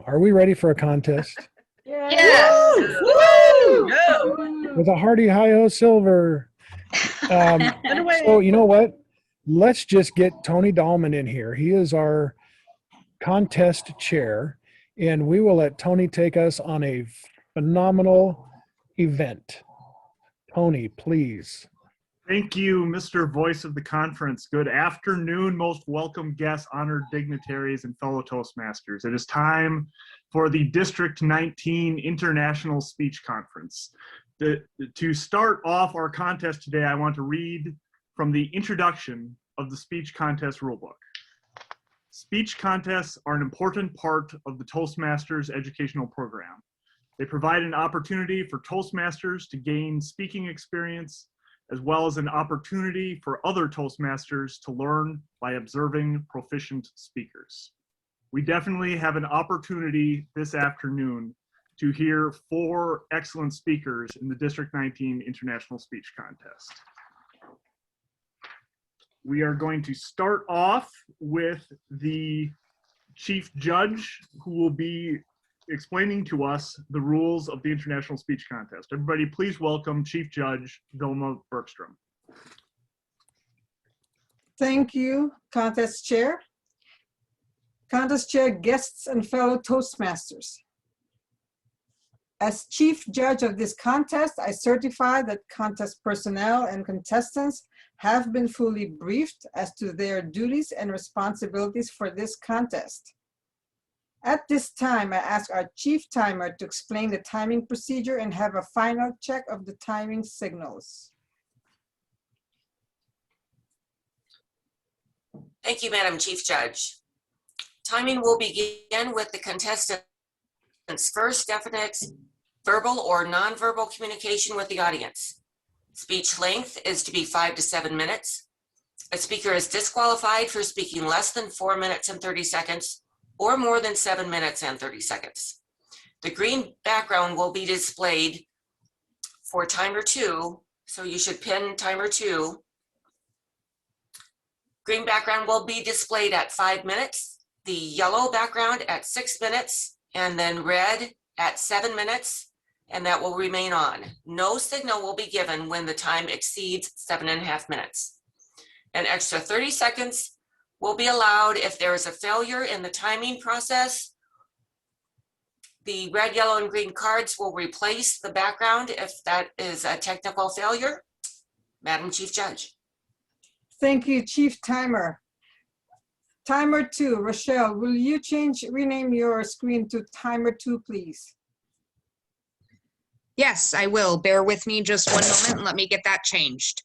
Are we ready for a contest? Yes. Woo! Go. With a hearty hi-ho silver. So you know what? Let's just get Tony Dahlman in here. He is our contest chair, and we will let Tony take us on a phenomenal event. Tony, please. Thank you, Mr. Voice of the Conference. Good afternoon, most welcome guests, honored dignitaries, and fellow Toastmasters. It is time for the District 19 International Speech Conference. To start off our contest today, I want to read from the introduction of the Speech Contest Rulebook. Speech contests are an important part of the Toastmasters educational program. They provide an opportunity for Toastmasters to gain speaking experience, as well as an opportunity for other Toastmasters to learn by observing proficient speakers. We definitely have an opportunity this afternoon to hear 4 excellent speakers in the District 19 International Speech Contest. We are going to start off with the Chief Judge, who will be explaining to us the rules of the International Speech Contest. Everybody, please welcome Chief Judge Vilma Bergstrom. Thank you, Contest Chair. Contest Chair, guests, and fellow Toastmasters. As Chief Judge of this contest, I certify that contest personnel and contestants have been fully briefed as to their duties and responsibilities for this contest. At this time, I ask our chief timer to explain the timing procedure and have a final check of the timing signals. Thank you, Madam Chief Judge. Timing will begin with the contestant's first definite verbal or nonverbal communication with the audience. Speech length is to be 5 to 7 minutes. A speaker is disqualified for speaking less than 4 minutes and 30 seconds or more than 7 minutes and 30 seconds. The green background will be displayed for timer 2, so you should pin timer 2. Green background will be displayed at 5 minutes, the yellow background at 6 minutes, and then red at 7 minutes, and that will remain on. No signal will be given when the time exceeds 7.5 minutes. An extra 30 seconds will be allowed if there is a failure in the timing process. The red, yellow, and green cards will replace the background if that is a technical failure. Madam Chief Judge. Thank you, Chief Timer. Timer 2, Rochelle, will you rename your screen to timer 2, please? Yes, I will. Bear with me just one moment and let me get that changed.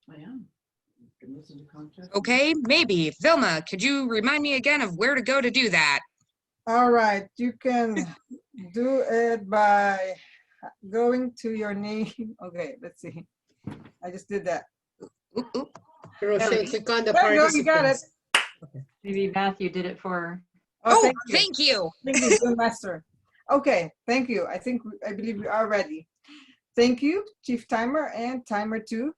I am. Can listen to content. Okay, maybe. Vilma, could you remind me again of where to go to do that? All right, you can do it by going to your name. Okay, let's see. I just did that. Oop, oop. Rochelle, click on the There you go, you got it. participants. Maybe Matthew did it for. Oh, thank you. thank you. Thank you, Zoom Master. Okay, thank you. I believe we are ready. Thank you, Chief Timer and Timer 2.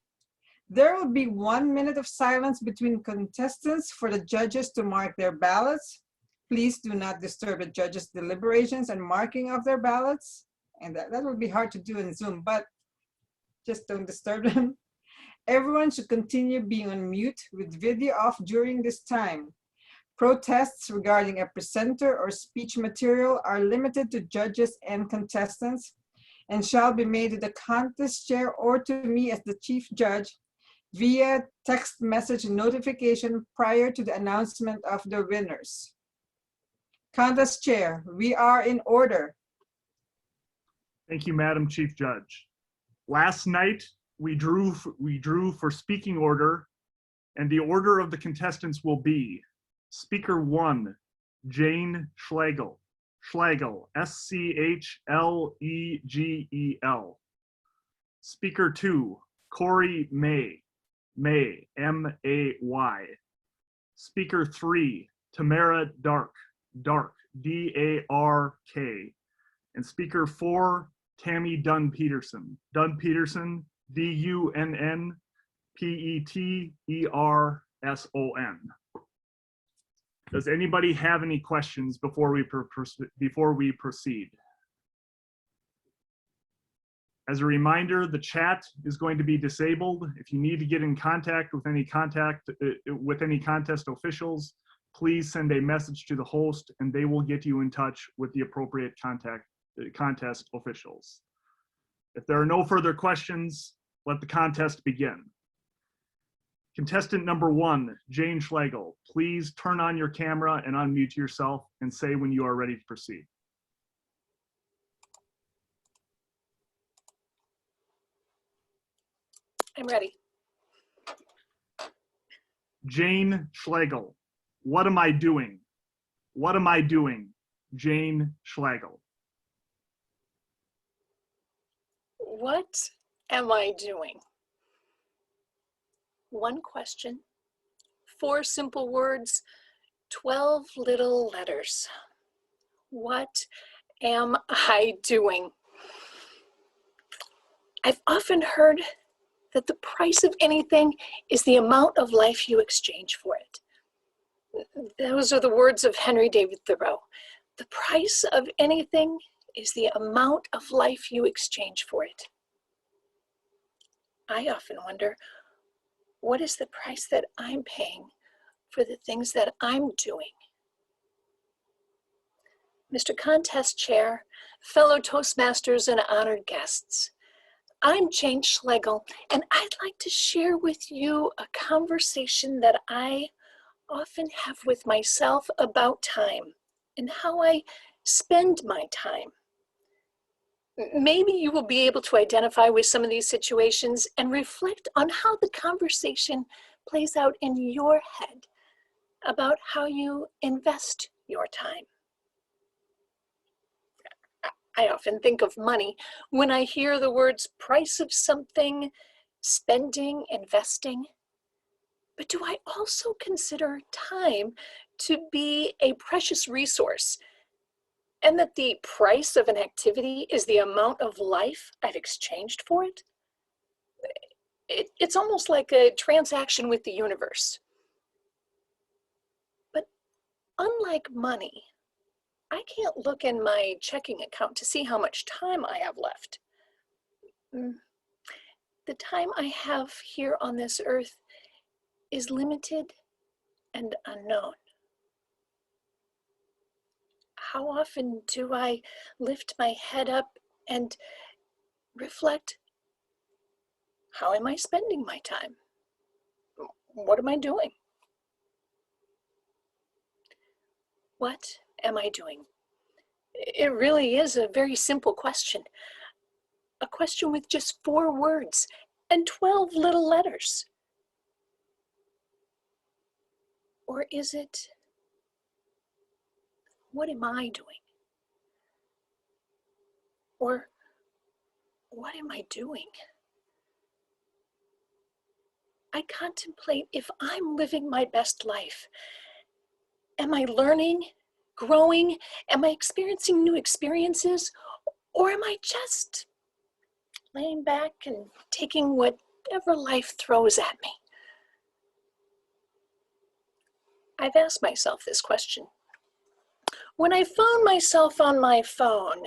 There will be 1 minute of silence between contestants for the judges to mark their ballots. Please do not disturb the judges' deliberations and marking of their ballots. And that will be hard to do in Zoom, but just don't disturb them. Everyone should continue being on mute with video off during this time. Protests regarding a presenter or speech material are limited to judges and contestants and shall be made to the contest chair or to me as the chief judge via text message notification prior to the announcement of the winners. Contest chair, we are in order. Thank you, Madam Chief Judge. Last night, we drew for speaking order, and the order of the contestants will be Speaker 1, Jane Schlegel, Schlegel. Speaker 2, Corey May, M-A-Y. Speaker 3, Tamara Dark, D-A-R-K. And Speaker 4, Tammy Dunn Peterson, D-U-N-N-P-E-T-E-R-S-O-N. Does anybody have any questions before we proceed? As a reminder, the chat is going to be disabled. If you need to get in contact with any contest officials, please send a message to the host and they will get you in touch with the appropriate contest officials. If there are no further questions, let the contest begin. Contestant number 1, Jane Schlegel, please turn on your camera and unmute yourself and say when you are ready to proceed. I'm ready. Jane Schlegel, what am I doing? What am I doing? Jane Schlegel. What am I doing? One question, 4 simple words, 12 little letters. What am I doing? I've often heard that the price of anything is the amount of life you exchange for it. Those are the words of Henry David Thoreau. The price of anything is the amount of life you exchange for it. I often wonder, what is the price that I'm paying for the things that I'm doing? Mr. Contest Chair, fellow Toastmasters and honored guests, I'm Jane Schlegel, and I'd like to share with you a conversation that I often have with myself about time and how I spend my time. Maybe you will be able to identify with some of these situations and reflect on how the conversation plays out in your head about how you invest your time. I often think of money when I hear the words price of something, spending, investing. But do I also consider time to be a precious resource, and that the price of an activity is the amount of life I've exchanged for it? It's almost like a transaction with the universe. But unlike money, I can't look in my checking account to see how much time I have left. The time I have here on this earth is limited and unknown. How often do I lift my head up and reflect, how am I spending my time? What am I doing? What am I doing? It really is a very simple question. A question with just 4 words and 12 little letters. Or is it, what am I doing? Or what am I doing? I contemplate if I'm living my best life. Am I learning, growing? Am I experiencing new experiences? Or am I just laying back and taking whatever life throws at me? I've asked myself this question. When I found myself on my phone,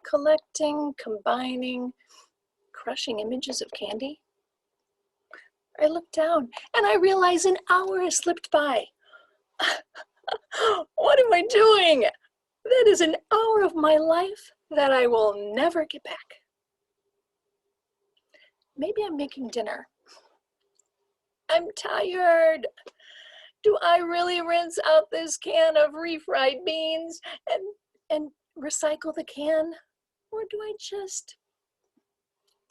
collecting, combining, crushing images of candy, I looked down and I realized an hour has slipped by. What am I doing? That is an hour of my life that I will never get back. Maybe I'm making dinner. I'm tired. Do I really rinse out this can of refried beans and recycle the can? Or do I just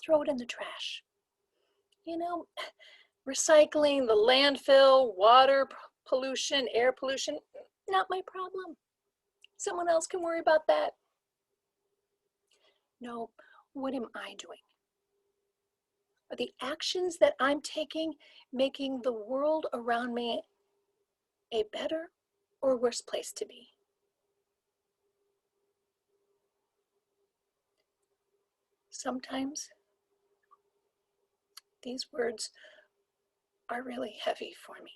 throw it in the trash? You know, recycling, the landfill, water pollution, air pollution, not my problem. Someone else can worry about that. No, what am I doing? Are the actions that I'm taking making the world around me a better or worse place to be? Sometimes these words are really heavy for me.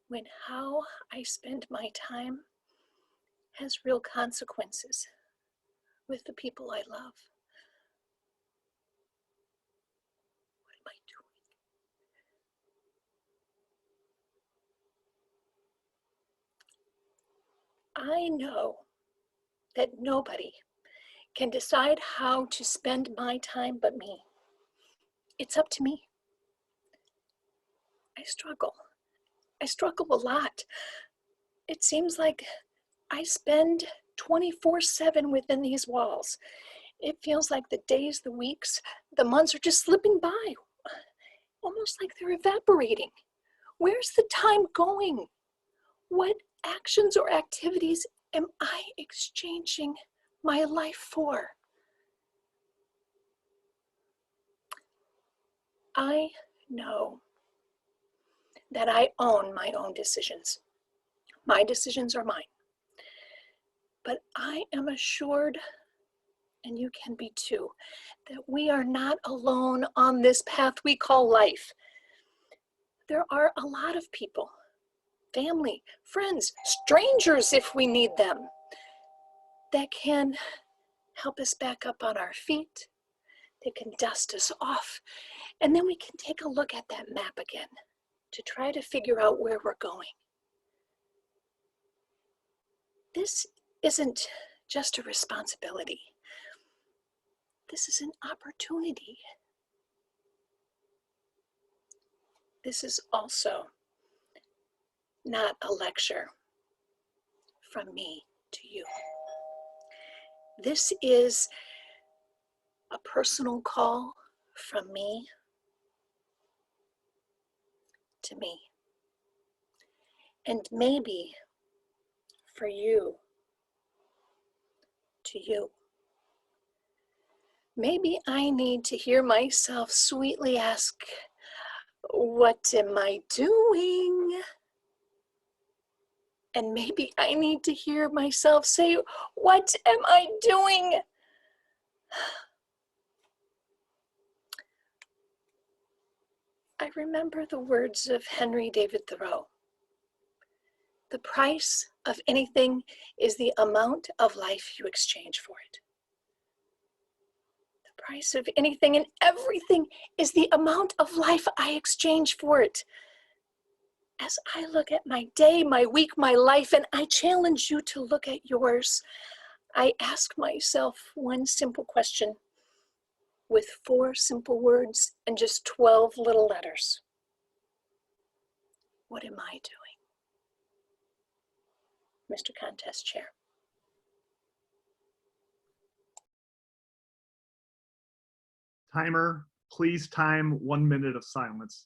When how I spend my time has real consequences with the people I love. What am I doing? I know that nobody can decide how to spend my time but me. It's up to me. I struggle. I struggle a lot. It seems like I spend 24/7 within these walls. It feels like the days, the weeks, the months are just slipping by, almost like they're evaporating. Where's the time going? What actions or activities am I exchanging my life for? I know that I own my own decisions. My decisions are mine. But I am assured, and you can be too, that we are not alone on this path we call life. There are a lot of people, family, friends, strangers if we need them, that can help us back up on our feet. They can dust us off, and then we can take a look at that map again to try to figure out where we're going. This isn't just a responsibility. This is an opportunity. This is also not a lecture from me to you. This is a personal call from me to me. And maybe for you to you. Maybe I need to hear myself sweetly ask, what am I doing? And maybe I need to hear myself say, what am I doing? I remember the words of Henry David Thoreau. The price of anything is the amount of life you exchange for it. The price of anything and everything is the amount of life I exchange for it. As I look at my day, my week, my life, and I challenge you to look at yours, I ask myself one simple question with 4 simple words and just 12 little letters. What am I doing? Mr. Contest Chair. Timer, please time 1 minute of silence.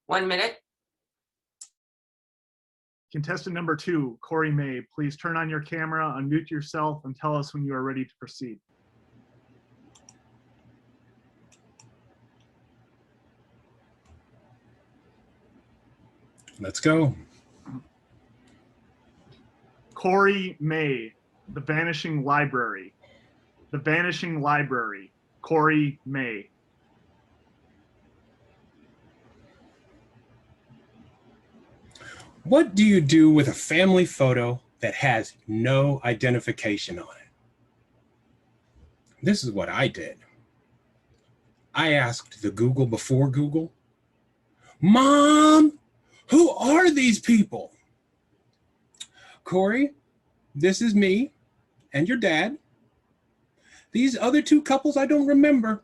One minute. Contestant number 2, Corey May, please turn on your camera, unmute yourself, and tell us when you are ready to proceed. Let's go. Corey May, The Vanishing Library. The Vanishing Library. Corey May. What do you do with a family photo that has no identification on it? This is what I did. I asked the Google before Google, Mom, who are these people? Corey, this is me and your dad. These other two couples I don't remember,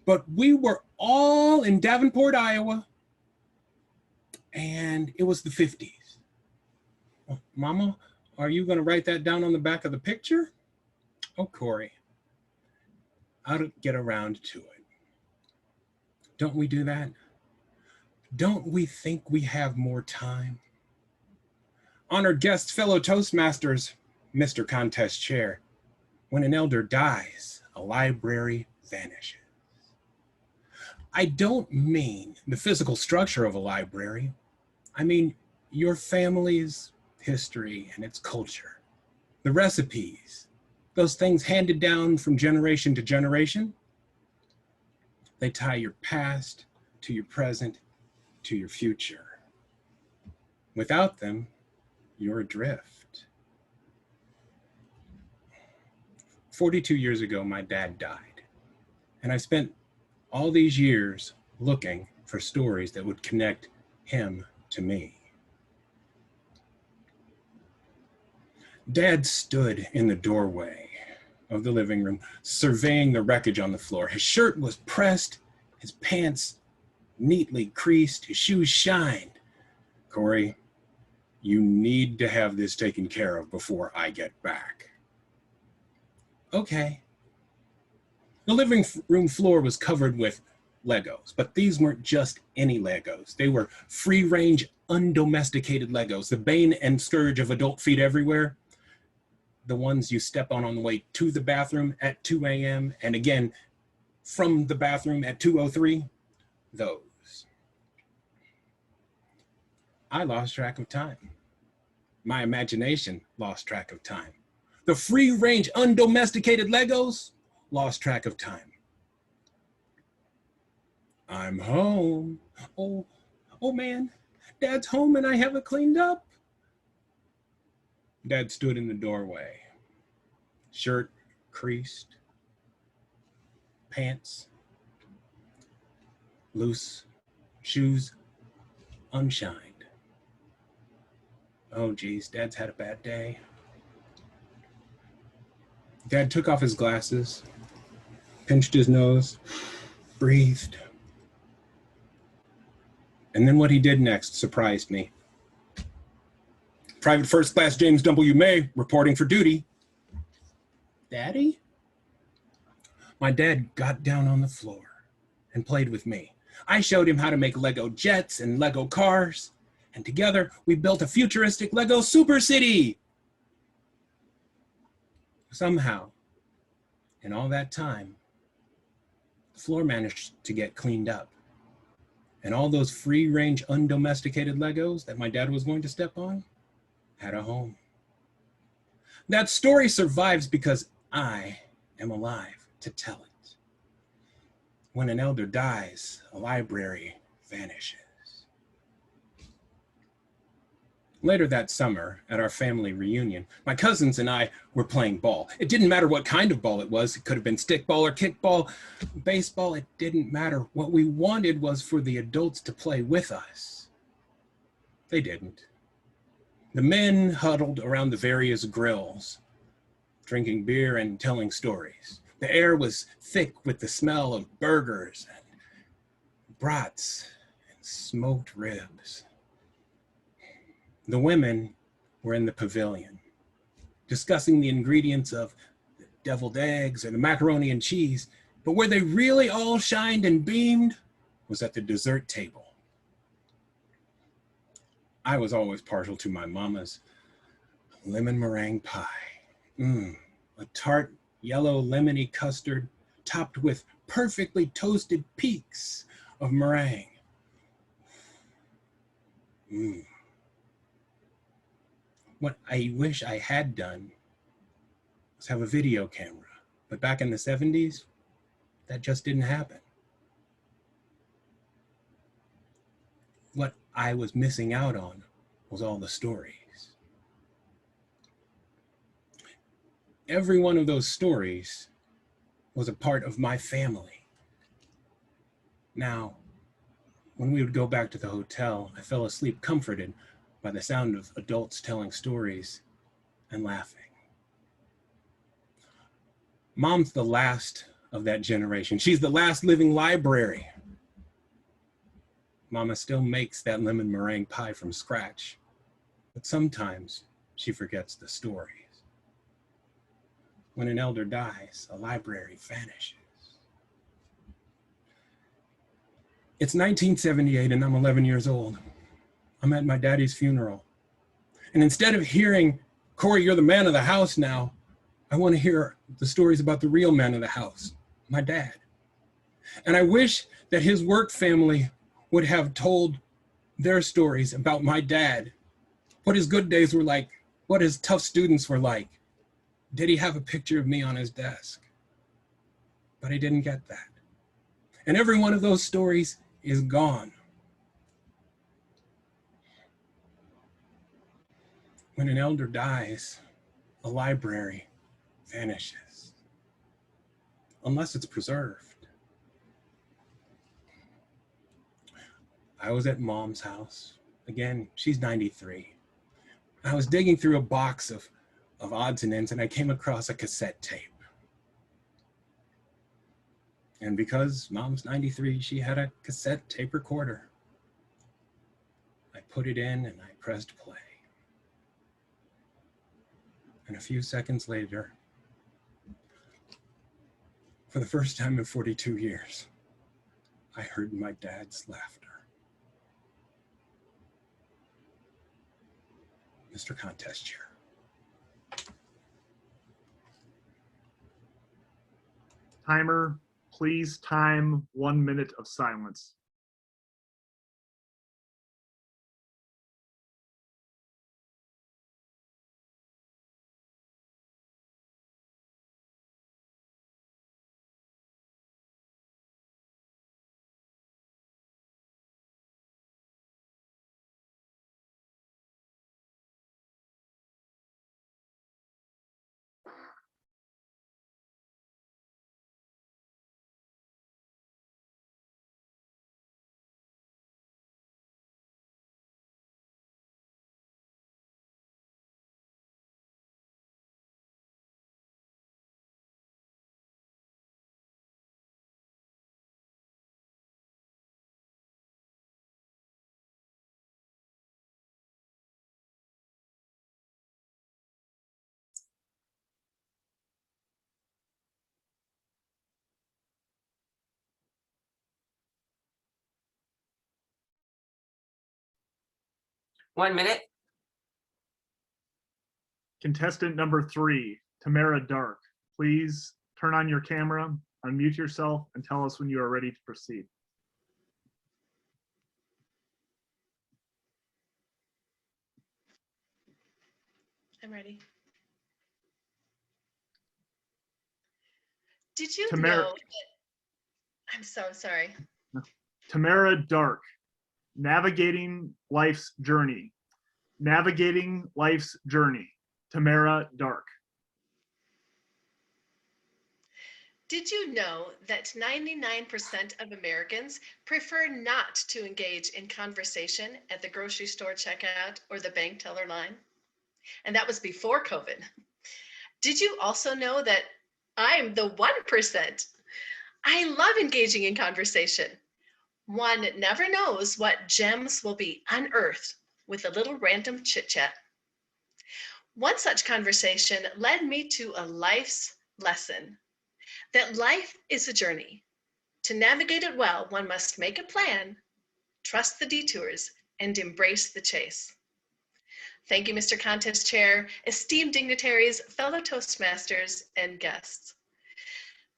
but we were all in Davenport, Iowa, and it was the 50s. Mama, are you going to write that down on the back of the picture? Oh, Corey, I'll get around to it. Don't we do that? Don't we think we have more time? Honored guests, fellow Toastmasters, Mr. Contest Chair, when an elder dies, a library vanishes. I don't mean the physical structure of a library. I mean your family's history and its culture, the recipes, those things handed down from generation to generation. They tie your past to your present to your future. Without them, you're adrift. 42 years ago, my dad died, and I spent all these years looking for stories that would connect him to me. Dad stood in the doorway of the living room, surveying the wreckage on the floor. His shirt was pressed, his pants neatly creased, his shoes shined. Corey, you need to have this taken care of before I get back. Okay. The living room floor was covered with Legos, but these weren't just any Legos. They were free-range, undomesticated Legos, the bane and scourge of adult feet everywhere. The ones you step on the way to the bathroom at 2 a.m. and again from the bathroom at 2:03, those. I lost track of time. My imagination lost track of time. The free-range, undomesticated Legos lost track of time. I'm home. Oh man, Dad's home and I haven't cleaned up. Dad stood in the doorway, shirt creased, pants loose, shoes unshined. Oh geez, Dad's had a bad day. Dad took off his glasses, pinched his nose, breathed. And then what he did next surprised me. Private First Class James W. May, reporting for duty. Daddy? My dad got down on the floor and played with me. I showed him how to make Lego jets and Lego cars, and together we built a futuristic Lego super city. Somehow, in all that time, the floor managed to get cleaned up. And all those free-range, undomesticated Legos that my dad was going to step on had a home. That story survives because I am alive to tell it. When an elder dies, a library vanishes. Later that summer, at our family reunion, my cousins and I were playing ball. It didn't matter what kind of ball it was. It could have been stickball or kickball, baseball. It didn't matter. What we wanted was for the adults to play with us. They didn't. The men huddled around the various grills, drinking beer and telling stories. The air was thick with the smell of burgers and brats and smoked ribs. The women were in the pavilion, discussing the ingredients of the deviled eggs or the macaroni and cheese, but where they really all shined and beamed was at the dessert table. I was always partial to my mama's lemon meringue pie. A tart yellow lemony custard topped with perfectly toasted peaks of meringue. What I wish I had done was have a video camera. But back in the 70s, that just didn't happen. What I was missing out on was all the stories. Every one of those stories was a part of my family. Now, when we would go back to the hotel, I fell asleep comforted by the sound of adults telling stories and laughing. Mom's the last of that generation. She's the last living library. Mama still makes that lemon meringue pie from scratch, but sometimes she forgets the stories. When an elder dies, a library vanishes. It's 1978 and I'm 11 years old. I'm at my daddy's funeral. And instead of hearing, "Corey, you're the man of the house now," I want to hear the stories about the real man of the house, my dad. And I wish that his work family would have told their stories about my dad, what his good days were like, what his tough students were like. Did he have a picture of me on his desk? But I didn't get that. And every one of those stories is gone. When an elder dies, a library vanishes, unless it's preserved. I was at Mom's house. Again, she's 93. I was digging through a box of odds and ends and I came across a cassette tape. And because Mom's 93, she had a cassette tape recorder. I put it in and I pressed play. And a few seconds later, for the first time in 42 years, I heard my dad's laughter. Mr. Contest Chair. Timer, please time 1 minute of silence. One minute. Contestant number 3, Tamara Dark. Please turn on your camera, unmute yourself, and tell us when you are ready to proceed. I'm ready. Did you Tamara- know that, I'm so sorry. Tamara Dark, navigating life's journey. Navigating life's journey. Tamara Dark. Did you know that 99% of Americans prefer not to engage in conversation at the grocery store checkout or the bank teller line? And that was before COVID. Did you also know that I'm the 1%? I love engaging in conversation. One never knows what gems will be unearthed with a little random chit chat. One such conversation led me to a life's lesson, that life is a journey. To navigate it well, one must make a plan, trust the detours, and embrace the chase. Thank you, Mr. Contest Chair, esteemed dignitaries, fellow Toastmasters, and guests.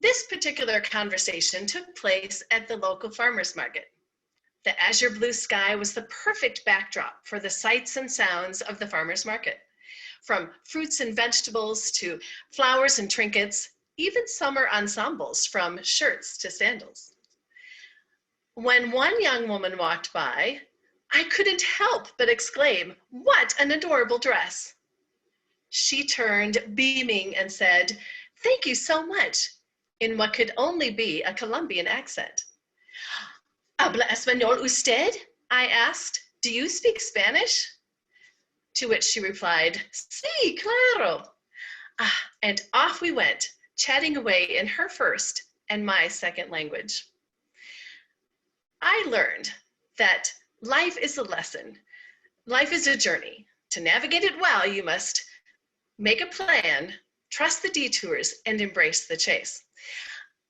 This particular conversation took place at the local farmers market. The azure blue sky was the perfect backdrop for the sights and sounds of the farmers market. from fruits and vegetables to flowers and trinkets, even summer ensembles from shirts to sandals. When one young woman walked by, I couldn't help but exclaim, "What an adorable dress!" She turned, beaming, and said, "Thank you so much," in what could only be a Colombian accent. "Habla español usted?" I asked. "Do you speak Spanish?" To which she replied, "Sí, claro." And off we went, chatting away in her first and my second language. I learned that life is a lesson. Life is a journey. To navigate it well, you must make a plan, trust the detours, and embrace the chase.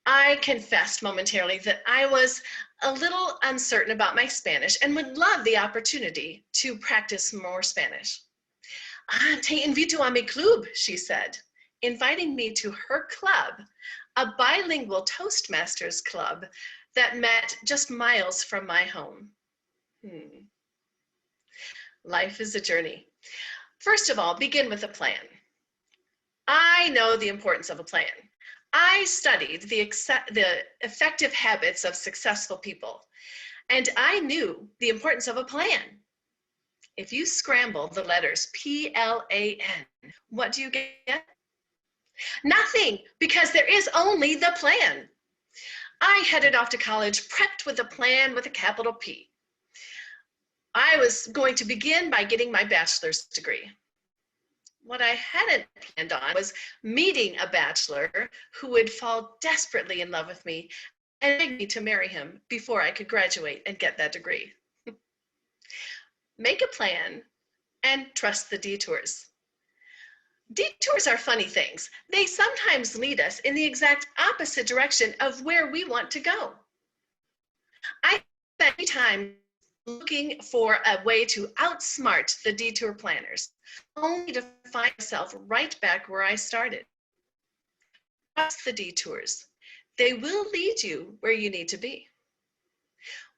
I confessed momentarily that I was a little uncertain about my Spanish and would love the opportunity to practice more Spanish. "Te invito a mi club," she said, inviting me to her club, a bilingual Toastmasters club that met just miles from my home. Life is a journey. First of all, begin with a plan. I know the importance of a plan. I studied the effective habits of successful people, and I knew the importance of a plan. If you scramble the letters P-L-A-N, what do you get? Nothing, because there is only the plan. I headed off to college prepped with a plan with a capital P. I was going to begin by getting my bachelor's degree. What I hadn't planned on was meeting a bachelor who would fall desperately in love with me and beg me to marry him before I could graduate and get that degree. Make a plan and trust the detours. Detours are funny things. They sometimes lead us in the exact opposite direction of where we want to go. I spent time looking for a way to outsmart the detour planners, only to find myself right back where I started. Trust the detours. They will lead you where you need to be.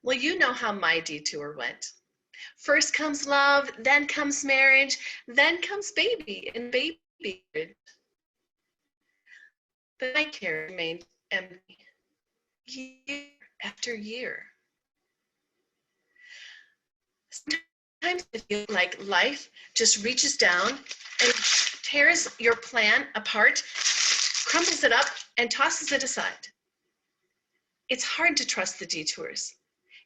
Well, you know how my detour went. First comes love, then comes marriage, then comes baby and baby. But my care remained empty year after year. Sometimes it feels like life just reaches down and tears your plan apart, crumbles it up, and tosses it aside. It's hard to trust the detours.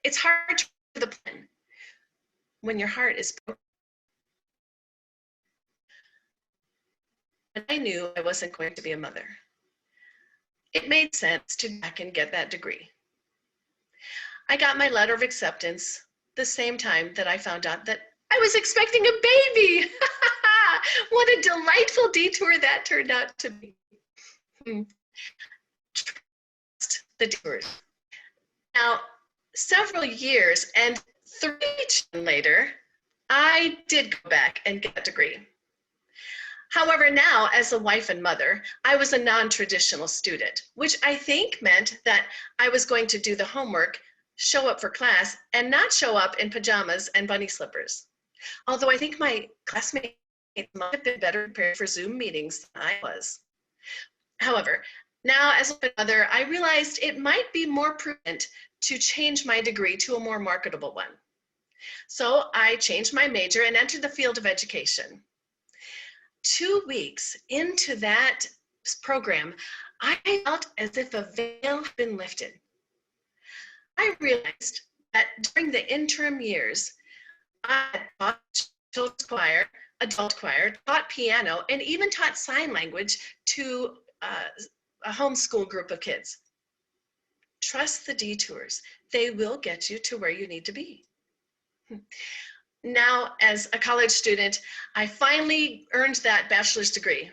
It's hard to trust the plan when your heart is broken. But I knew I wasn't going to be a mother. It made sense to go back and get that degree. I got my letter of acceptance the same time that I found out that I was expecting a baby. What a delightful detour that turned out to be. Trust the detours. Now, several years and 3 children later, I did go back and get a degree. However, now as a wife and mother, I was a non-traditional student, which I think meant that I was going to do the homework, show up for class, and not show up in pajamas and bunny slippers. Although I think my classmates might have been better prepared for Zoom meetings than I was. However, now as a mother, I realized it might be more prudent to change my degree to a more marketable one. So I changed my major and entered the field of education. 2 weeks into that program, I felt as if a veil had been lifted. I realized that during the interim years, I had taught children's choir, adult choir, taught piano, and even taught sign language to a homeschool group of kids. Trust the detours. They will get you to where you need to be. Now, as a college student, I finally earned that bachelor's degree.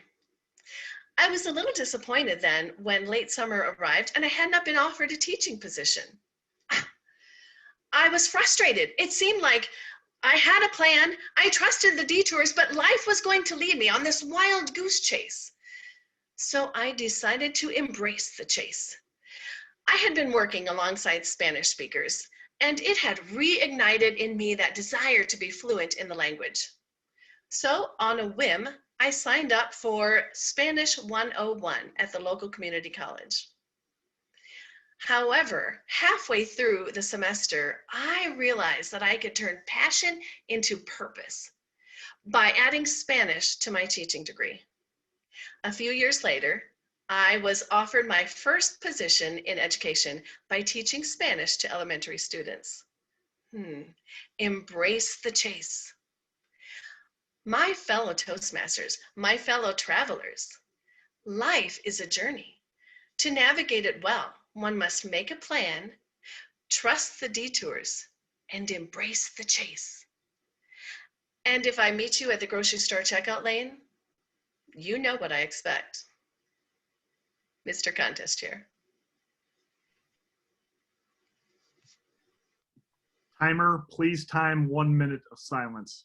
I was a little disappointed then when late summer arrived and I had not been offered a teaching position. I was frustrated. It seemed like I had a plan, I trusted the detours, but life was going to lead me on this wild goose chase. So I decided to embrace the chase. I had been working alongside Spanish speakers, and it had reignited in me that desire to be fluent in the language. So on a whim, I signed up for Spanish 101 at the local community college. However, halfway through the semester, I realized that I could turn passion into purpose by adding Spanish to my teaching degree. A few years later, I was offered my first position in education by teaching Spanish to elementary students. Embrace the chase. My fellow Toastmasters, my fellow travelers, life is a journey. To navigate it well, one must make a plan, trust the detours, and embrace the chase. And if I meet you at the grocery store checkout lane, you know what I expect. Mr. Contest Chair. Timer, please time 1 minute of silence.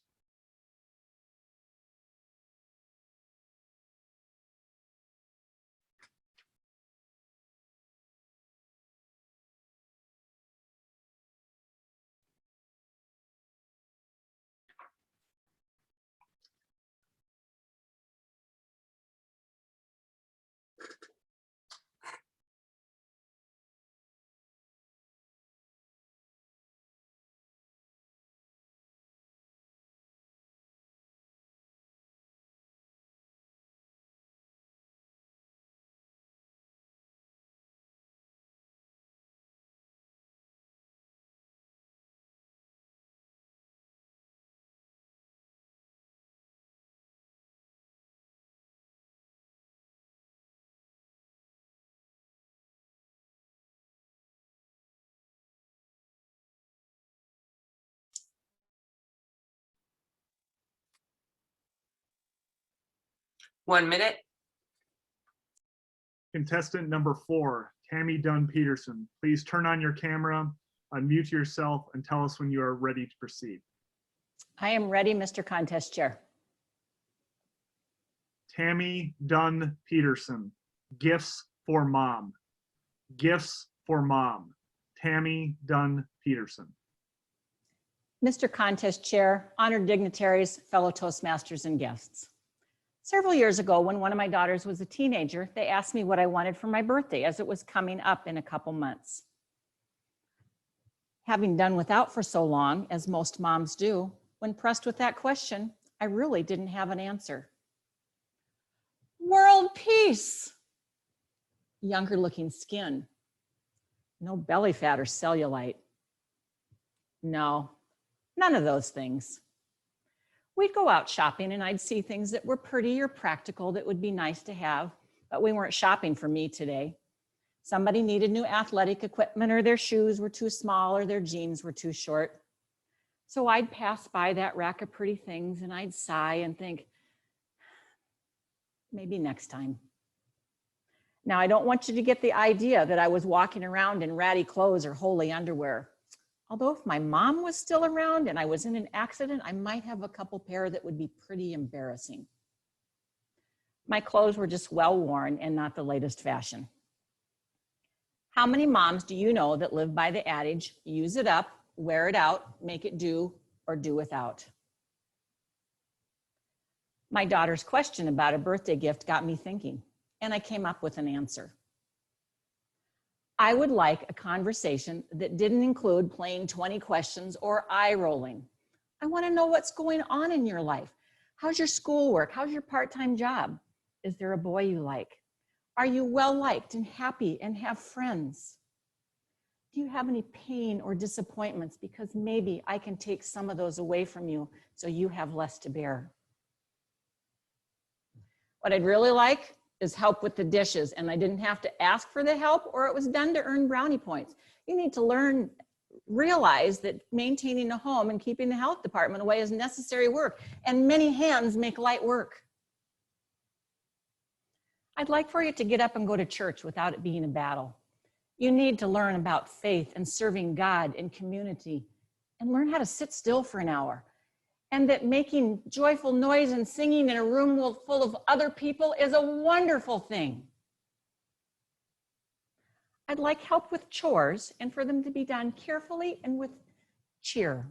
One minute. Contestant number 4, Tammy Dunn Peterson. Please turn on your camera, unmute yourself, and tell us when you are ready to proceed. I am ready, Mr. Contest Chair. Tammy Dunn Peterson. Gifts for Mom. Gifts for Mom. Tammy Dunn Peterson. Mr. Contest Chair, honored dignitaries, fellow Toastmasters, and guests. Several years ago, when one of my daughters was a teenager, they asked me what I wanted for my birthday, as it was coming up in a couple months. Having done without for so long, as most moms do, when pressed with that question, I really didn't have an answer. World peace. Younger looking skin. No belly fat or cellulite. No, none of those things. We'd go out shopping and I'd see things that were pretty or practical that would be nice to have, but we weren't shopping for me today. Somebody needed new athletic equipment, or their shoes were too small, or their jeans were too short. So I'd pass by that rack of pretty things and I'd sigh and think, maybe next time. Now, I don't want you to get the idea that I was walking around in ratty clothes or holey underwear. Although if my mom was still around and I was in an accident, I might have a couple pair that would be pretty embarrassing. My clothes were just well worn and not the latest fashion. How many moms do you know that live by the adage, use it up, wear it out, make it do, or do without? My daughter's question about a birthday gift got me thinking, and I came up with an answer. I would like a conversation that didn't include playing 20 questions or eye rolling. I want to know what's going on in your life. How's your schoolwork? How's your part-time job? Is there a boy you like? Are you well-liked and happy and have friends? Do you have any pain or disappointments? Because maybe I can take some of those away from you so you have less to bear. What I'd really like is help with the dishes, and I didn't have to ask for the help, or it was done to earn brownie points. You need to realize that maintaining a home and keeping the health department away is necessary work, and many hands make light work. I'd like for you to get up and go to church without it being a battle. You need to learn about faith and serving God and community, and learn how to sit still for an hour. And that making joyful noise and singing in a room full of other people is a wonderful thing. I'd like help with chores and for them to be done carefully and with cheer.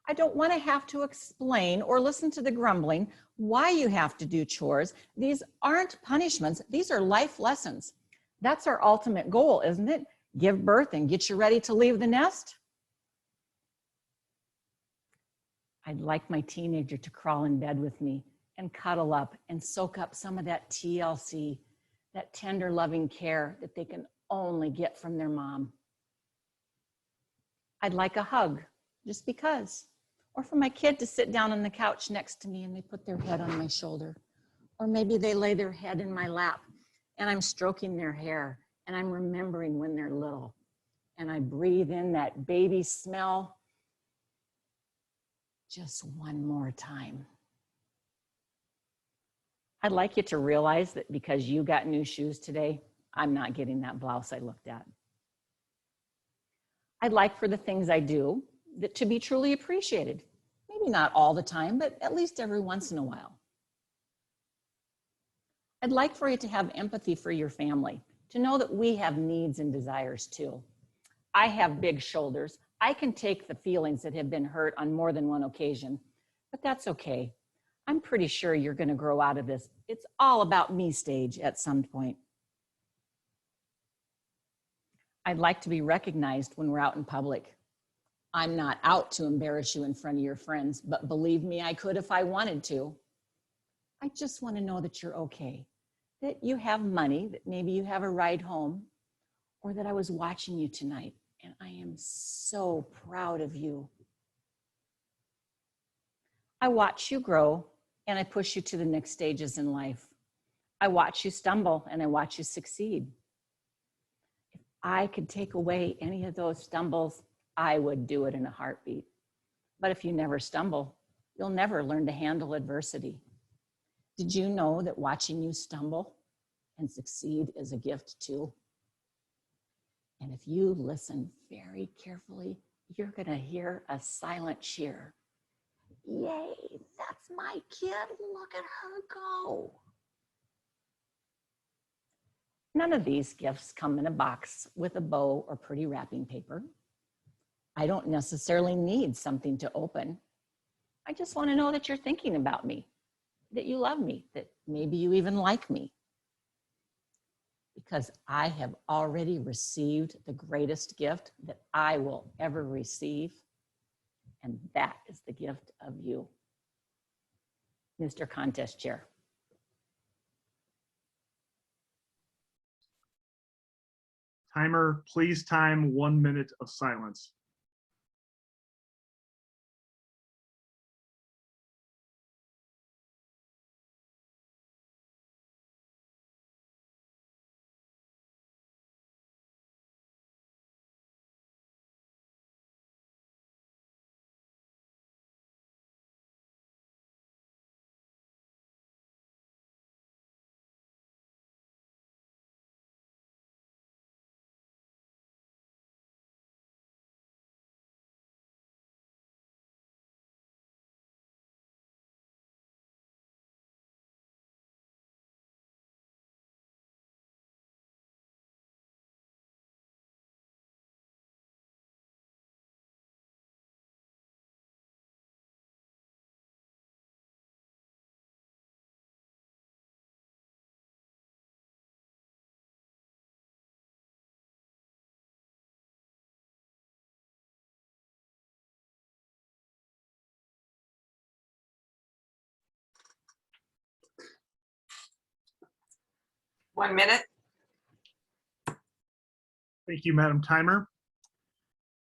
I don't want to have to explain or listen to the grumbling why you have to do chores. These aren't punishments. These are life lessons. That's our ultimate goal, isn't it? Give birth and get you ready to leave the nest. I'd like my teenager to crawl in bed with me and cuddle up and soak up some of that TLC, that tender, loving care that they can only get from their mom. I'd like a hug, just because. Or for my kid to sit down on the couch next to me and they put their head on my shoulder. Or maybe they lay their head in my lap and I'm stroking their hair and I'm remembering when they're little. And I breathe in that baby smell just one more time. I'd like you to realize that because you got new shoes today, I'm not getting that blouse I looked at. I'd like for the things I do to be truly appreciated. Maybe not all the time, but at least every once in a while. I'd like for you to have empathy for your family, to know that we have needs and desires too. I have big shoulders. I can take the feelings that have been hurt on more than one occasion, but that's okay. I'm pretty sure you're going to grow out of this "it's all about me" stage at some point. I'd like to be recognized when we're out in public. I'm not out to embarrass you in front of your friends, but believe me, I could if I wanted to. I just want to know that you're okay, that you have money, that maybe you have a ride home, or that I was watching you tonight and I am so proud of you. I watch you grow and I push you to the next stages in life. I watch you stumble and I watch you succeed. If I could take away any of those stumbles, I would do it in a heartbeat. But if you never stumble, you'll never learn to handle adversity. Did you know that watching you stumble and succeed is a gift too? And if you listen very carefully, you're going to hear a silent cheer. Yay, that's my kid. Look at her go. None of these gifts come in a box with a bow or pretty wrapping paper. I don't necessarily need something to open. I just want to know that you're thinking about me, that you love me, that maybe you even like me. Because I have already received the greatest gift that I will ever receive, and that is the gift of you, Mr. Contest Chair. Timer, please time 1 minute of silence. One minute. Thank you, Madam Timer.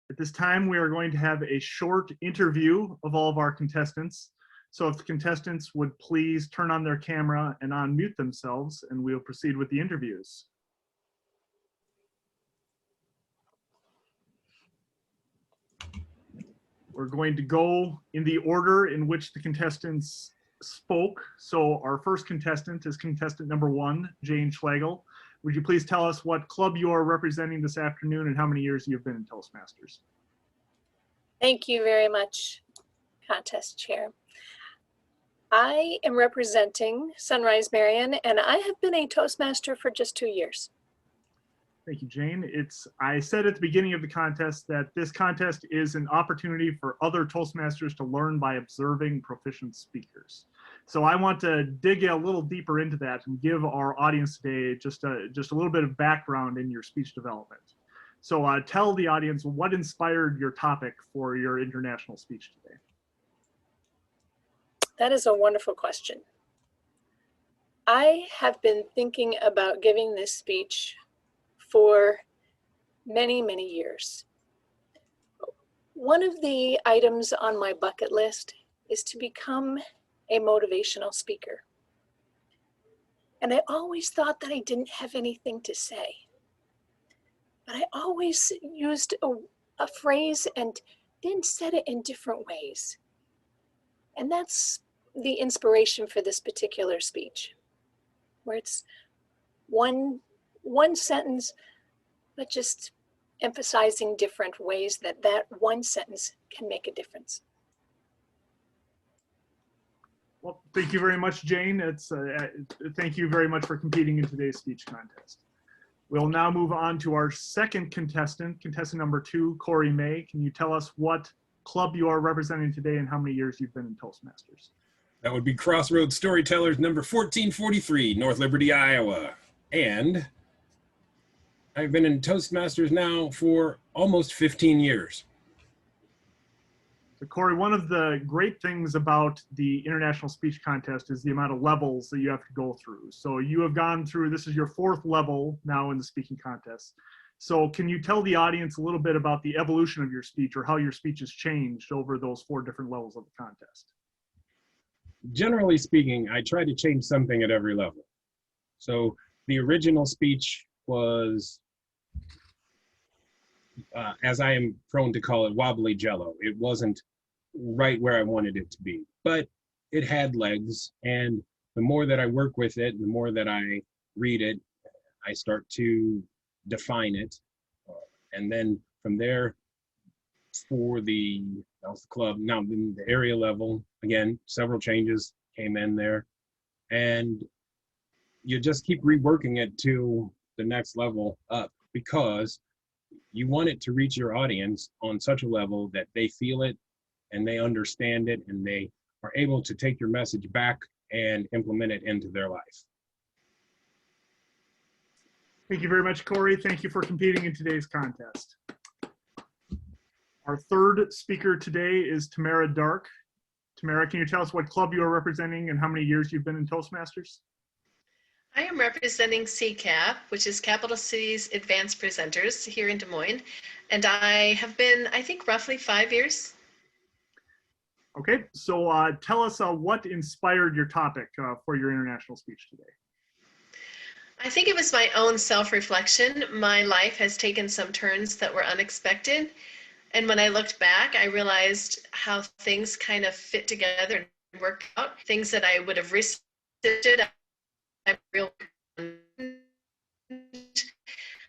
At this time, we are going to have a short interview of all of our contestants. So if the contestants would please turn on their camera and unmute themselves, and we'll proceed with the interviews. We're going to go in the order in which the contestants spoke. So our first contestant is contestant number 1, Jane Schlegel. Would you please tell us what club you are representing this afternoon and how many years you've been in Toastmasters? Thank you very much, Contest Chair. I am representing Sunrise Marion, and I have been a Toastmaster for just 2 years. Thank you, Jane. I said at the beginning of the contest that this contest is an opportunity for other Toastmasters to learn by observing proficient speakers. So I want to dig a little deeper into that and give our audience today just a little bit of background in your speech development. So tell the audience what inspired your topic for your international speech today. That is a wonderful question. I have been thinking about giving this speech for many, many years. One of the items on my bucket list is to become a motivational speaker. And I always thought that I didn't have anything to say. But I always used a phrase and then said it in different ways. And that's the inspiration for this particular speech, where it's one sentence, but just emphasizing different ways that one sentence can make a difference. Well, thank you very much, Jane. Thank you very much for competing in today's speech contest. We'll now move on to our second contestant number 2, Corey May. Can you tell us what club you are representing today and how many years you've been in Toastmasters? That would be Crossroads Storytellers number 1443, North Liberty, Iowa. And I've been in Toastmasters now for almost 15 years. So Corey, one of the great things about the International Speech Contest is the amount of levels that you have to go through. So you have gone through, this is your 4th level now in the speaking contest. So can you tell the audience a little bit about the evolution of your speech or how your speech has changed over those 4 different levels of the contest? Generally speaking, I try to change something at every level. So the original speech was, as I am prone to call it, wobbly jello. It wasn't right where I wanted it to be, but it had legs. And the more that I work with it, the more that I read it, I start to define it. And then from there, for that was the club. Now in the area level, again, several changes came in there. And you just keep reworking it to the next level up, because you want it to reach your audience on such a level that they feel it and they understand it and they are able to take your message back and implement it into their life. Thank you very much, Corey. Thank you for competing in today's contest. Our third speaker today is Tamara Dark. Tamara, can you tell us what club you are representing and how many years you've been in Toastmasters? I am representing CCAP, which is Capital Cities Advanced Presenters here in Des Moines. And I have been, I think, roughly 5 years. Okay, so tell us what inspired your topic for your international speech today. I think it was my own self-reflection. My life has taken some turns that were unexpected. And when I looked back, I realized how things kind of fit together and worked out. Things that I would have resisted.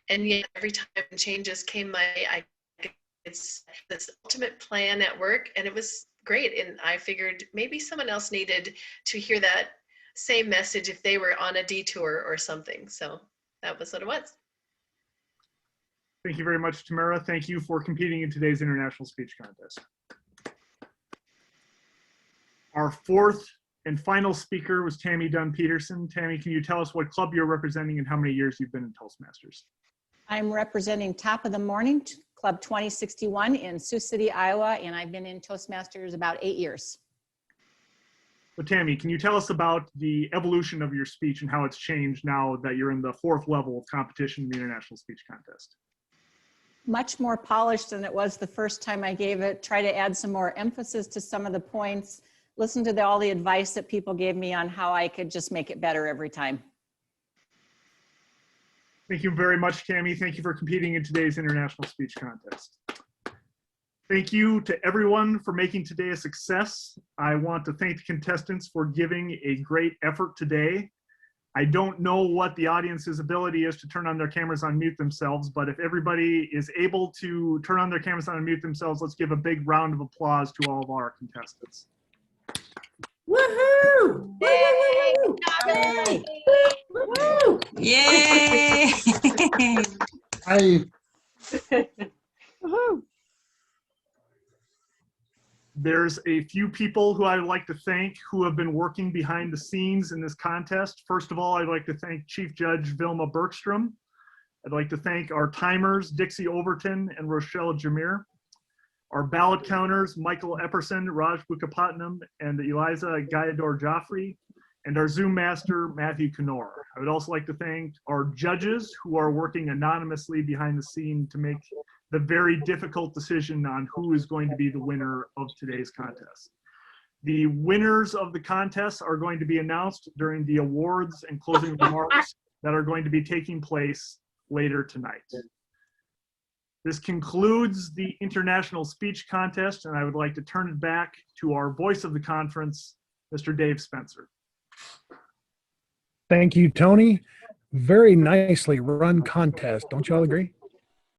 And yet every time changes came my way, it's this ultimate plan at work, and it was great. And I figured maybe someone else needed to hear that same message if they were on a detour or something. So that was what it was. Thank you very much, Tamara. Thank you for competing in today's international speech contest. Our 4th and final speaker was Tammy Dunn Peterson. Tammy, can you tell us what club you're representing and how many years you've been in Toastmasters? I'm representing Top of the Morning, Club 2061 in Sioux City, Iowa, and I've been in Toastmasters about 8 years. So Tammy, can you tell us about the evolution of your speech and how it's changed now that you're in the 4th level of competition in the International Speech Contest? Much more polished than it was the first time I gave it. Try to add some more emphasis to some of the points. Listen to all the advice that people gave me on how I could just make it better every time. Thank you very much, Tammy. Thank you for competing in today's International Speech Contest. Thank you to everyone for making today a success. I want to thank the contestants for giving a great effort today. I don't know what the audience's ability is to turn on their cameras and unmute themselves, but if everybody is able to turn on their cameras and unmute themselves, let's give a big round of applause to all of our contestants. Woohoo! Yay! There's a few people who I'd like to thank who have been working behind the scenes in this contest. First of all, I'd like to thank Chief Judge Vilma Bergstrom. I'd like to thank our timers, Dixie Overton and Rochelle Jameer. Our ballot counters, Michael Epperson, Raj Bukapatnam, and Eliza Gayador Joffrey, and our Zoom master, Matthew Knorr. I would also like to thank our judges who are working anonymously behind the scene to make the very difficult decision on who is going to be the winner of today's contest. The winners of the contest are going to be announced during the awards and closing remarks that are going to be taking place later tonight. This concludes the International Speech Contest, and I would like to turn it back to our voice of the conference, Mr. Dave Spencer. Thank you, Tony. Very nicely run contest. Don't you all agree?